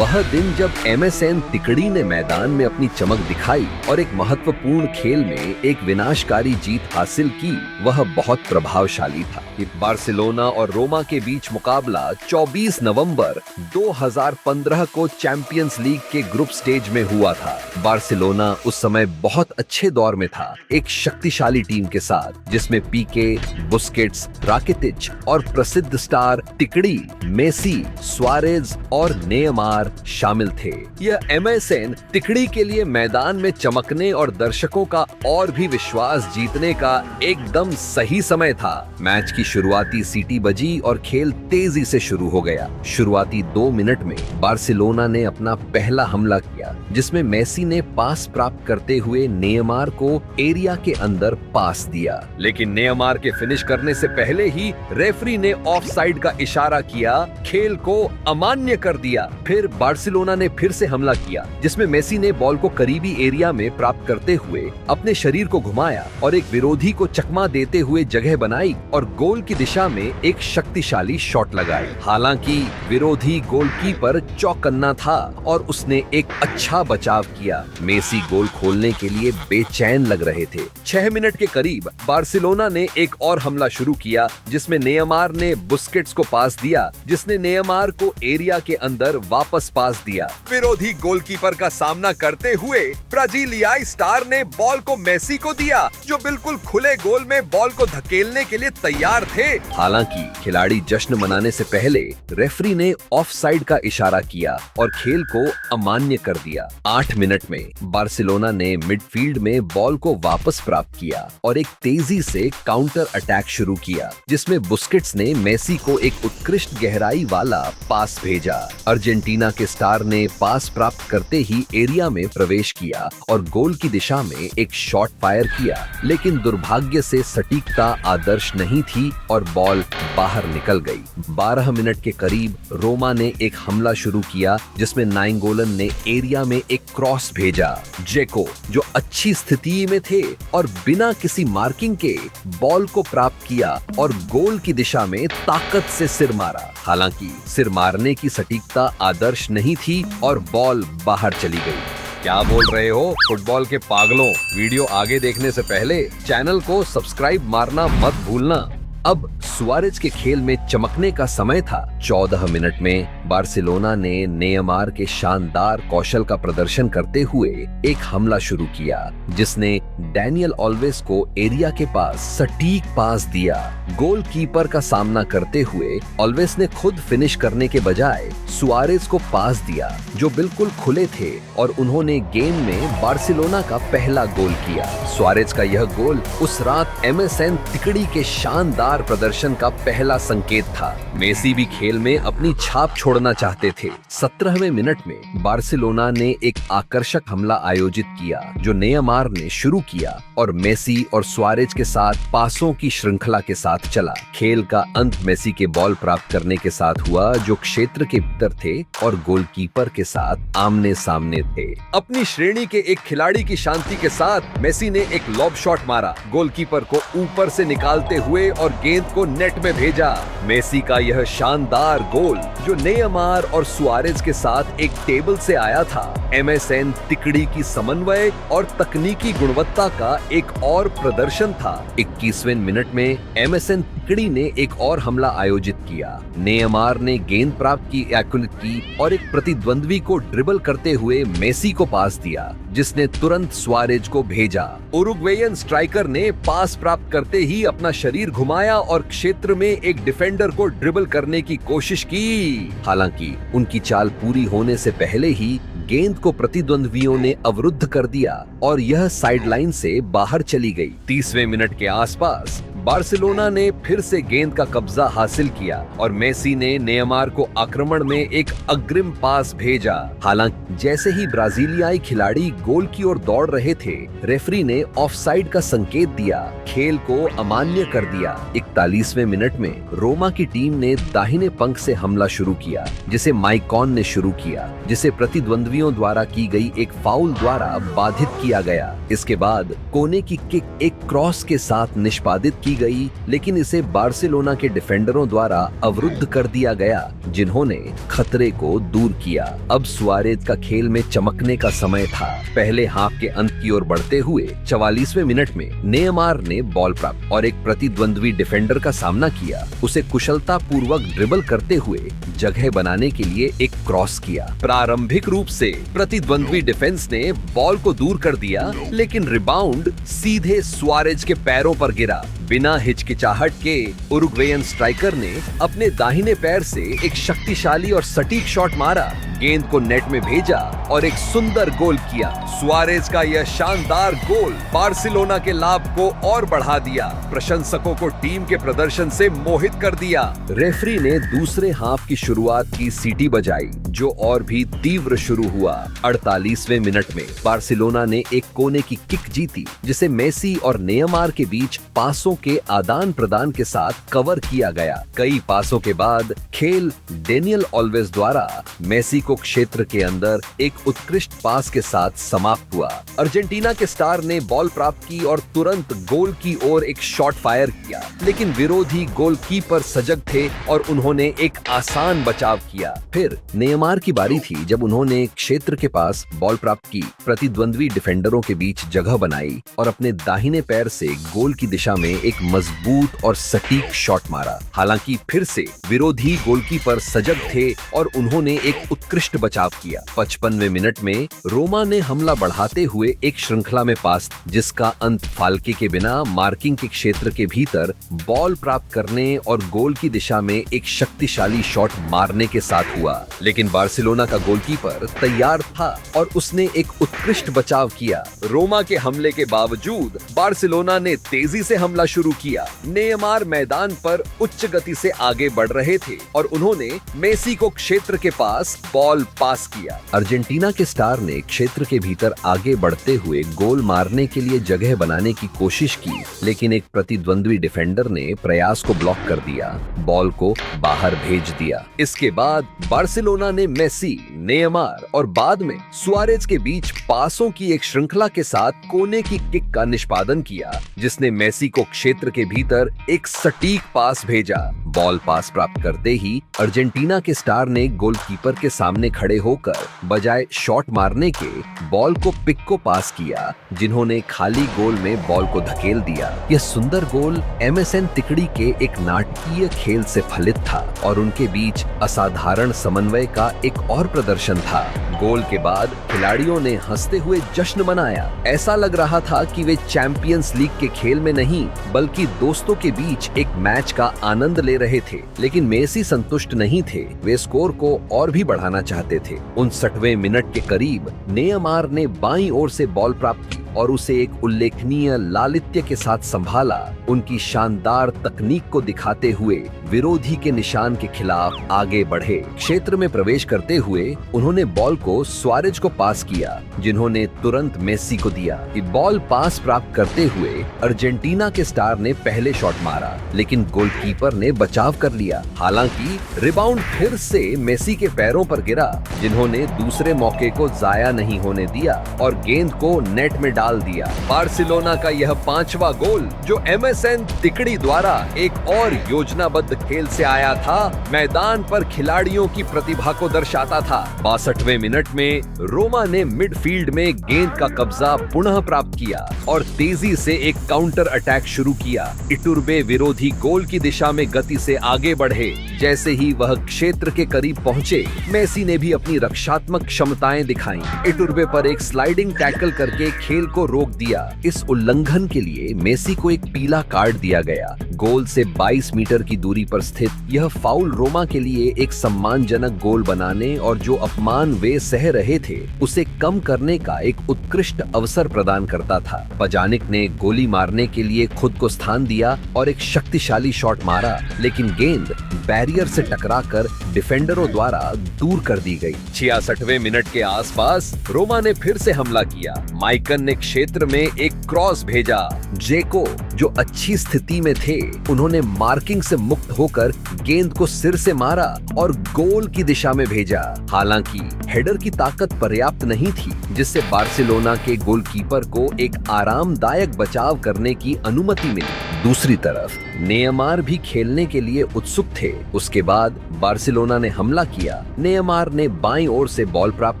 वह दिन जब MSN तिकड़ी ने मैदान में अपनी चमक दिखाई और एक महत्वपूर्ण खेल में एक विनाशकारी जीत हासिल की, वह बहुत प्रभावशाली था। बार्सिलोना और रोमा के बीच मुकाबला 24 नवंबर 2015 को चैंपियंस लीग के ग्रुप स्टेज में हुआ था। बार्सिलोना उस समय बहुत अच्छे दौर में था, एक शक्तिशाली टीम के साथ जिसमें पीके, बुस्केट्स, राकिटिच और प्रसिद्ध स्टार तिकड़ी, मेसी, सुआरेज और नेयमार शामिल थे। यह MSN तिकड़ी के लिए मैदान में चमकने और दर्शकों का और भी विश्वास जीतने का एकदम सही समय था। मैच की शुरुआती सीटी बजी और खेल तेजी से शुरू हो गया। शुरुआती 2 मिनट में बार्सिलोना ने अपना पहला हमला किया, जिसमें मेसी ने पास प्राप्त करते हुए नेयमार को एरिया के अंदर पास दिया, लेकिन नेयमार के फिनिश करने से पहले ही रेफरी ने ऑफसाइड का इशारा किया, खेल को अमान्य कर दिया। फिर बार्सिलोना ने फिर से हमला किया, जिसमें मेसी ने बॉल को करीबी एरिया में प्राप्त करते हुए अपने शरीर को घुमाया और एक विरोधी को चकमा देते हुए जगह बनाई और गोल की दिशा में एक शक्तिशाली शॉट लगाई। हालांकि विरोधी गोलकीपर चौकन्ना था और उसने एक अच्छा बचाव किया। मेसी गोल खोलने के लिए बेचैन लग रहे थे। 6 मिनट के करीब बार्सिलोना ने एक और हमला शुरू किया, जिसमें नेयमार ने बुस्केट्स को पास दिया, जिसने नेयमार को एरिया के अंदर वापस पास दिया। विरोधी गोलकीपर का सामना करते हुए ब्राजीलियाई स्टार ने बॉल को मेसी को दिया, जो बिल्कुल खुले गोल में बॉल को धकेलने के लिए तैयार थे। हालांकि खिलाड़ी जश्न मनाने से पहले रेफरी ने ऑफसाइड का इशारा किया और खेल को अमान्य कर दिया। 8 मिनट में बार्सिलोना ने मिडफील्ड में बॉल को वापस प्राप्त किया और एक तेजी से काउंटर अटैक शुरू किया, जिसमें बुस्केट्स ने मेसी को एक उत्कृष्ट गहराई वाला पास भेजा। अर्जेंटीना के स्टार ने पास प्राप्त करते ही एरिया में प्रवेश किया और गोल की दिशा में एक शॉट फायर किया, लेकिन दुर्भाग्य से सटीकता आदर्श नहीं थी और बॉल बाहर निकल गई। 12 मिनट के करीब रोमा ने एक हमला शुरू किया, जिसमें नाइंगोलन ने एरिया में एक क्रॉस भेजा। जेको, जो अच्छी स्थिति में थे और बिना किसी मार्किंग के बॉल को प्राप्त किया और गोल की दिशा में ताकत से सिर मारा। हालांकि सिर मारने की सटीकता आदर्श नहीं थी और बॉल बाहर चली गई। क्या बोल रहे हो फुटबॉल के पागलों? वीडियो आगे देखने से पहले चैनल को सब्सक्राइब मारना मत भूलना। अब सुआरेज के खेल में चमकने का समय था। 14 मिनट में बार्सिलोना ने नेयमार के शानदार कौशल का प्रदर्शन करते हुए एक हमला शुरू किया, जिसने डैनियल ऑल्वेस को एरिया के पास सटीक पास दिया। गोलकीपर का सामना करते हुए ऑल्वेस ने खुद फिनिश करने के बजाय सुआरेज को पास दिया, जो बिल्कुल खुले थे, और उन्होंने गेम में बार्सिलोना का पहला गोल किया। सुआरेज का यह गोल उस रात MSN तिकड़ी के शानदार प्रदर्शन का पहला संकेत था। मेसी भी खेल में अपनी छाप छोड़ना चाहते थे। 17वें मिनट में बार्सिलोना ने एक आकर्षक हमला आयोजित किया, जो नेयमार ने शुरू किया और मेसी और सुआरेज के साथ पासों की श्रृंखला के साथ चला। खेल का अंत मेसी के बॉल प्राप्त करने के साथ हुआ, जो क्षेत्र के भीतर थे और गोलकीपर के साथ आमने सामने थे। अपनी श्रेणी के एक खिलाड़ी की शांति के साथ मेसी ने एक लॉब शॉट मारा, गोलकीपर को ऊपर से निकालते हुए और गेंद को नेट में भेजा। मेसी का यह शानदार गोल, जो नेयमार और सुआरेज के साथ एक टेबल से आया था, MSN तिकड़ी की समन्वय और तकनीकी गुणवत्ता का एक और प्रदर्शन था। 21वें मिनट में MSN तिकड़ी ने एक और हमला आयोजित किया। नेयमार ने गेंद प्राप्त की और एक प्रतिद्वंद्वी को ड्रिबल करते हुए मेसी को पास दिया, जिसने तुरंत सुआरेज को भेजा। उरुग्वेयन स्ट्राइकर ने पास प्राप्त करते ही अपना शरीर घुमाया और क्षेत्र में एक डिफेंडर को ड्रिबल करने की कोशिश की। हालांकि उनकी चाल पूरी होने से पहले ही गेंद को प्रतिद्वंद्वियों ने अवरुद्ध कर दिया और यह साइडलाइन से बाहर चली गई। 30वें मिनट के आसपास बार्सिलोना ने फिर से गेंद का कब्जा हासिल किया और मेसी ने नेयमार को आक्रमण में एक अग्रिम पास भेजा। हालांकि जैसे ही ब्राजीलियाई खिलाड़ी गोल की ओर दौड़ रहे थे, रेफरी ने ऑफसाइड का संकेत दिया, खेल को अमान्य कर दिया। 41वें मिनट में रोमा की टीम ने दाहिने पंख से हमला शुरू किया, जिसे माइकॉन ने शुरू किया, जिसे प्रतिद्वंद्वियों द्वारा की गई एक फाउल द्वारा बाधित किया गया। इसके बाद कोने की किक एक क्रॉस के साथ निष्पादित की की गई, लेकिन इसे बार्सिलोना के डिफेंडरों द्वारा अवरुद्ध कर दिया गया, जिन्होंने खतरे को दूर किया। अब सुआरेज का खेल में चमकने का समय था। पहले हाफ के अंत की ओर बढ़ते हुए 44वें मिनट में नेयमार ने बॉल प्राप्त और एक प्रतिद्वंद्वी डिफेंडर का सामना किया। उसे कुशलता पूर्वक ड्रिबल करते हुए जगह बनाने के लिए एक क्रॉस किया। प्रारंभिक रूप से प्रतिद्वंद्वी डिफेंस ने बॉल को दूर कर दिया, लेकिन रिबाउंड सीधे सुआरेज के पैरों पर गिरा। बिना हिचकिचाहट के उरुग्वेयन स्ट्राइकर ने अपने दाहिने पैर से एक शक्तिशाली और सटीक शॉट मारा, गेंद को नेट में भेजा और एक सुंदर गोल किया। सुआरेज का यह शानदार गोल बार्सिलोना के लाभ को और बढ़ा दिया। प्रशंसकों को टीम के प्रदर्शन से मोहित कर दिया। रेफरी ने दूसरे हाफ की शुरुआत की सीटी बजाई, जो और भी तीव्र शुरू हुआ। 48वें मिनट में बार्सिलोना ने एक कोने की किक जीती, जिसे मेसी और नेयमार के बीच पासों के आदान प्रदान के साथ कवर किया गया। कई पासों के बाद खेल डेनियल ऑल्वेज द्वारा मेसी को क्षेत्र के अंदर एक उत्कृष्ट पास के साथ समाप्त हुआ। अर्जेंटीना के स्टार ने बॉल प्राप्त की और तुरंत गोल की ओर एक शॉट फायर किया, लेकिन विरोधी गोलकीपर सजग थे और उन्होंने एक आसान बचाव किया। फिर नेयमार की बारी थी, जब उन्होंने क्षेत्र के पास बॉल प्राप्त की, प्रतिद्वंद्वी डिफेंडरों के बीच जगह बनाई और अपने दाहिने पैर से गोल की दिशा में एक मजबूत और सटीक शॉट मारा। हालांकि फिर से विरोधी गोलकीपर सजग थे और उन्होंने एक उत्कृष्ट बचाव किया। 55वें मिनट में रोमा ने हमला बढ़ाते हुए एक श्रृंखला में पास, जिसका अंत फाल्के के बिना मार्किंग के क्षेत्र के भीतर बॉल प्राप्त करने और गोल की दिशा में एक शक्तिशाली शॉट मारने के साथ हुआ। लेकिन बार्सिलोना का गोलकीपर तैयार था और उसने एक उत्कृष्ट बचाव किया। रोमा के हमले के बावजूद बार्सिलोना ने तेजी से हमला शुरू किया। नेयमार मैदान पर उच्च गति से आगे बढ़ रहे थे और उन्होंने मेसी को क्षेत्र के पास बॉल पास किया। अर्जेंटीना के स्टार ने क्षेत्र के भीतर आगे बढ़ते हुए गोल मारने के लिए जगह बनाने की कोशिश की, लेकिन एक प्रतिद्वंद्वी डिफेंडर ने प्रयास को ब्लॉक कर दिया, बॉल को बाहर भेज दिया। इसके बाद बार्सिलोना ने मेसी, नेयमार और बाद में सुआरेज के बीच पासों की एक श्रृंखला के साथ कोने की किक का निष्पादन किया, जिसने मेसी को क्षेत्र के भीतर एक सटीक पास भेजा। बॉल पास प्राप्त करते ही अर्जेंटीना के स्टार ने गोलकीपर के सामने खड़े होकर बजाय शॉट मारने के बॉल को पिक को पास किया, जिन्होंने खाली गोल में बॉल को धकेल दिया। यह सुंदर गोल MSN तिकड़ी के एक नाटकीय खेल से फलित था और उनके बीच असाधारण समन्वय का एक और प्रदर्शन था। गोल के बाद खिलाड़ियों ने हंसते हुए जश्न मनाया। ऐसा लग रहा था कि वे चैंपियंस लीग के खेल में नहीं, बल्कि दोस्तों के बीच एक मैच का आनंद ले रहे थे। लेकिन मेसी संतुष्ट नहीं थे, वे स्कोर को और भी बढ़ाना चाहते थे। 59वें मिनट के करीब नेयमार ने बाईं ओर से बॉल प्राप्त की और उसे एक उल्लेखनीय लालित्य के साथ संभाला। उनकी शानदार तकनीक को दिखाते हुए विरोधी के निशान के खिलाफ आगे बढ़े। क्षेत्र में प्रवेश करते हुए उन्होंने बॉल को सुआरेज को पास किया, जिन्होंने तुरंत मेसी को दिया। बॉल पास प्राप्त करते हुए अर्जेंटीना के स्टार ने पहले शॉट मारा, लेकिन गोलकीपर ने बचाव कर लिया। हालांकि रिबाउंड फिर से मेसी के पैरों पर गिरा, जिन्होंने दूसरे मौके को जाया नहीं होने दिया और गेंद को नेट में डाल दिया। बार्सिलोना का यह 5वां गोल, जो MSN तिकड़ी द्वारा एक और योजनाबद्ध खेल से आया था, मैदान पर खिलाड़ियों की प्रतिभा को दर्शाता था। 62वें मिनट में रोमा ने मिडफील्ड में गेंद का कब्जा पुनः प्राप्त किया और तेजी से एक काउंटर अटैक शुरू किया। इटुर्बे विरोधी गोल की दिशा में गति से आगे बढ़े। जैसे ही वह क्षेत्र के करीब पहुंचे, मेसी ने भी अपनी रक्षात्मक क्षमताएं दिखाई। इटुर्बे पर एक स्लाइडिंग टैकल करके खेल को रोक दिया। इस उल्लंघन के लिए मेसी को एक पीला कार्ड दिया गया। गोल से 22 मीटर की दूरी पर स्थित यह फाउल रोमा के लिए एक सम्मानजनक गोल बनाने और जो अपमान वे सह रहे थे उसे कम करने का एक उत्कृष्ट अवसर प्रदान करता था। पजानिक ने गोली मारने के लिए खुद को स्थान दिया और एक शक्तिशाली शॉट मारा, लेकिन गेंद बैरियर से टकराकर डिफेंडरों द्वारा दूर कर दी गई। 66वें मिनट के आसपास रोमा ने फिर से हमला किया। माइकन ने क्षेत्र में एक क्रॉस भेजा। जेको, जो अच्छी स्थिति में थे, उन्होंने मार्किंग से मुक्त होकर गेंद को सिर से मारा और गोल की दिशा में भेजा। हालांकि हेडर की ताकत पर्याप्त नहीं थी, जिससे बार्सिलोना के गोलकीपर को एक आरामदायक बचाव करने की अनुमति मिली। दूसरी तरफ नेयमार भी खेलने के लिए उत्सुक थे। उसके बाद बार्सिलोना ने हमला किया। नेयमार ने बाईं ओर से बॉल प्राप्त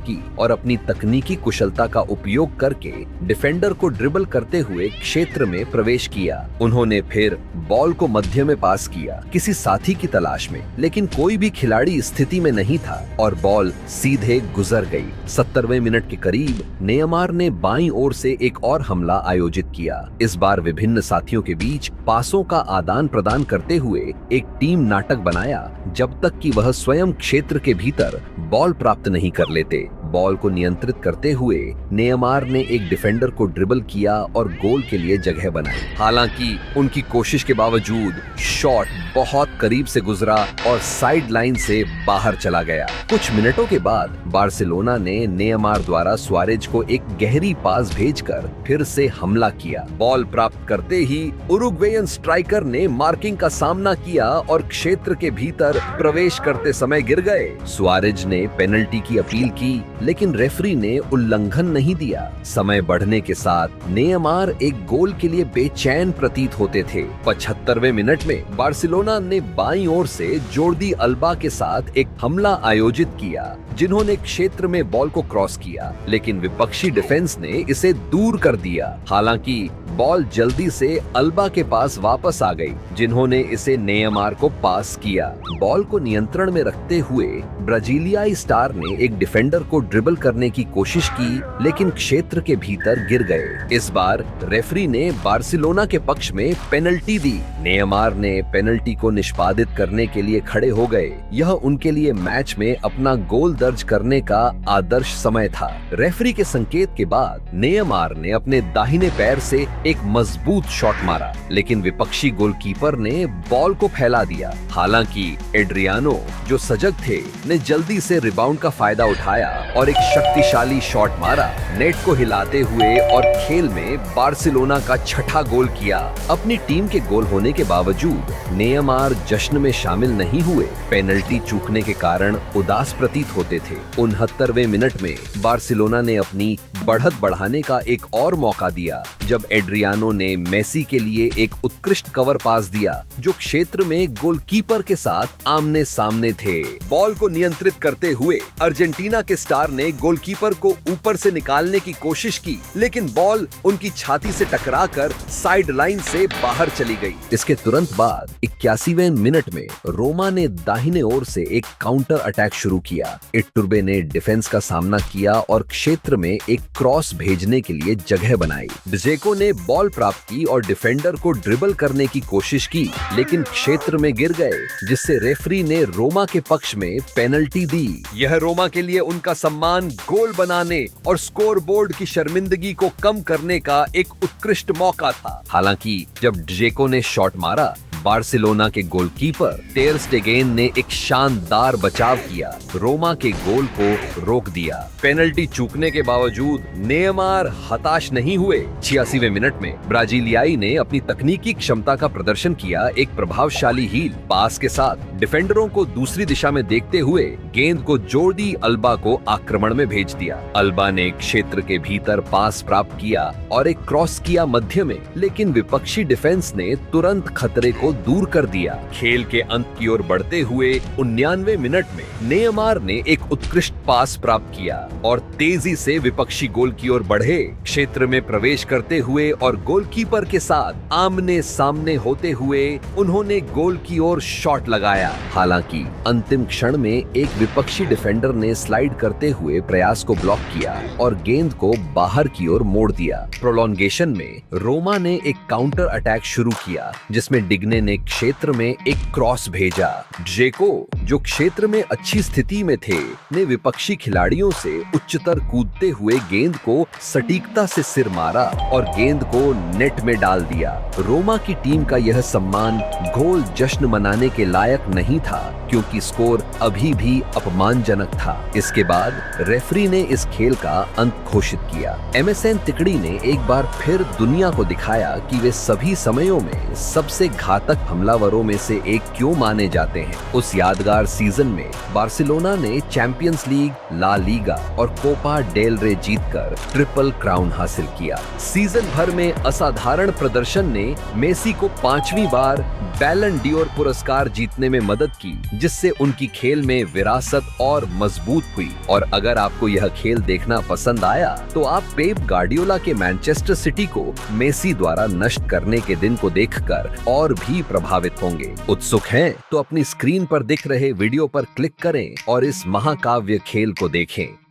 की और अपनी तकनीकी कुशलता का उपयोग करके डिफेंडर को ड्रिबल करते हुए क्षेत्र में प्रवेश किया। उन्होंने फिर बॉल को मध्य में पास किया, किसी साथी की तलाश में, लेकिन कोई भी खिलाड़ी स्थिति में नहीं था और बॉल सीधे गुजर गई। 70वें मिनट के करीब नेयमार ने बाईं ओर से एक और हमला आयोजित किया। इस बार विभिन्न साथियों के बीच पासों का आदान प्रदान करते हुए एक टीम नाटक बनाया, जब तक कि वह स्वयं क्षेत्र के भीतर बॉल प्राप्त नहीं कर लेते। बॉल को नियंत्रित करते हुए नेयमार ने एक डिफेंडर को ड्रिबल किया और गोल के लिए जगह बनाई। हालांकि उनकी कोशिश के बावजूद शॉट बहुत करीब से गुजरा और साइड लाइन से बाहर चला गया। कुछ मिनटों के बाद बार्सिलोना ने नेयमार द्वारा सुआरेज को एक गहरी पास भेजकर फिर से हमला किया। बॉल प्राप्त करते ही उरुग्वेयन स्ट्राइकर ने मार्किंग का सामना किया और क्षेत्र के भीतर प्रवेश करते समय गिर गए। सुआरेज ने पेनल्टी की अपील की, लेकिन रेफरी ने उल्लंघन नहीं दिया। समय बढ़ने के साथ नेयमार एक गोल के लिए बेचैन प्रतीत होते थे। 75वें मिनट में बार्सिलोना ने बाईं ओर से जोर्डी अल्बा के साथ एक हमला आयोजित किया, जिन्होंने क्षेत्र में बॉल को क्रॉस किया, लेकिन विपक्षी डिफेंस ने इसे दूर कर दिया। हालांकि बॉल जल्दी से अल्बा के पास वापस आ गई, जिन्होंने इसे नेयमार को पास किया। बॉल को नियंत्रण में रखते हुए ब्राजीलियाई स्टार ने एक डिफेंडर को ड्रिबल करने की कोशिश की, लेकिन क्षेत्र के भीतर गिर गए। इस बार रेफरी ने बार्सिलोना के पक्ष में पेनल्टी दी। नेयमार ने पेनल्टी को निष्पादित करने के लिए खड़े हो गए। यह उनके लिए मैच में अपना गोल दर्ज करने का आदर्श समय था। रेफरी के संकेत के बाद नेयमार ने अपने दाहिने पैर से एक मजबूत शॉट मारा, लेकिन विपक्षी गोलकीपर ने बॉल को फैला दिया। हालांकि एड्रियानो, जो सजग थे, ने जल्दी से रिबाउंड का फायदा उठाया और एक शक्तिशाली शॉट मारा, नेट को हिलाते हुए, और खेल में बार्सिलोना का छठा गोल किया। अपनी टीम के गोल होने के बावजूद नेयमार जश्न में शामिल नहीं हुए। पेनल्टी चूकने के कारण उदास प्रतीत होते थे। 69वें मिनट में बार्सिलोना ने अपनी बढ़त बढ़ाने का एक और मौका दिया, जब एड्रियानो ने मेसी के लिए एक उत्कृष्ट कवर पास दिया, जो क्षेत्र में गोलकीपर के साथ आमने सामने थे। बॉल को नियंत्रित करते हुए अर्जेंटीना के स्टार ने गोलकीपर को ऊपर से निकालने की कोशिश की, लेकिन बॉल उनकी छाती से टकराकर साइड लाइन से बाहर चली गई। इसके तुरंत बाद 81वें मिनट में रोमा ने दाहिने ओर से एक काउंटर अटैक शुरू किया। इटुर्बे ने डिफेंस का सामना किया और क्षेत्र में एक क्रॉस भेजने के लिए जगह बनाई। जेको ने बॉल प्राप्त की और डिफेंडर को ड्रिबल करने की कोशिश की, लेकिन क्षेत्र में गिर गए, जिससे रेफरी ने रोमा के पक्ष में पेनल्टी दी। यह रोमा के लिए उनका सम्मान, गोल बनाने और स्कोरबोर्ड की शर्मिंदगी को कम करने का एक उत्कृष्ट मौका था। हालांकि जब जेको ने शॉट मारा, बार्सिलोना के गोलकीपर टेर स्टेगेन ने एक शानदार बचाव किया, रोमा के गोल को रोक दिया। पेनल्टी चूकने के बावजूद नेयमार हताश नहीं हुए। 86वें मिनट में ब्राजीलियाई ने अपनी तकनीकी क्षमता का प्रदर्शन किया। एक प्रभावशाली हील पास के साथ डिफेंडरों को दूसरी दिशा में देखते हुए गेंद को जोर्डी अल्बा को आक्रमण में भेज दिया। अल्बा ने क्षेत्र के भीतर पास प्राप्त किया और एक क्रॉस किया मध्य में, लेकिन विपक्षी डिफेंस ने तुरंत खतरे को दूर कर दिया। खेल के अंत की ओर बढ़ते हुए 99वें मिनट में नेयमार ने एक उत्कृष्ट पास प्राप्त किया और तेजी से विपक्षी गोल की ओर बढ़े। क्षेत्र में प्रवेश करते हुए और गोलकीपर के साथ आमने सामने होते हुए उन्होंने गोल की ओर शॉट लगाया। हालांकि अंतिम क्षण में एक विपक्षी डिफेंडर ने स्लाइड करते हुए प्रयास को ब्लॉक किया और गेंद को बाहर की ओर मोड़ दिया। प्रोलॉन्गेशन में रोमा ने एक काउंटर अटैक शुरू किया, जिसमें डिग्ने ने क्षेत्र में एक क्रॉस भेजा। जेको, जो क्षेत्र में अच्छी स्थिति में थे, ने विपक्षी खिलाड़ियों से उच्चतर कूदते हुए गेंद को सटीकता से सिर मारा और गेंद को नेट में डाल दिया। रोमा की टीम का यह सम्मान गोल जश्न मनाने के लायक नहीं था, क्योंकि स्कोर अभी भी अपमानजनक था। इसके बाद रेफरी ने इस खेल का अंत घोषित किया। MSN तिकड़ी ने एक बार फिर दुनिया को दिखाया कि वे सभी समयों में सबसे घातक हमलावरों में से एक क्यों माने जाते हैं। उस यादगार सीजन में बार्सिलोना ने चैंपियंस लीग, ला लीगा और कोपा डेल रे जीतकर ट्रिपल क्राउन हासिल किया। सीजन भर में असाधारण प्रदर्शन ने मेसी को 5वीं बार बैलन डियोर पुरस्कार जीतने में मदद की, जिससे उनकी खेल में विरासत और मजबूत हुई। और अगर आपको यह खेल देखना पसंद आया तो आप पेप गार्डियोला के मैनचेस्टर सिटी को मेसी द्वारा नष्ट करने के दिन को देखकर और भी प्रभावित होंगे। उत्सुक हैं तो अपनी स्क्रीन पर दिख रहे वीडियो पर क्लिक करें और इस महाकाव्य खेल को देखें।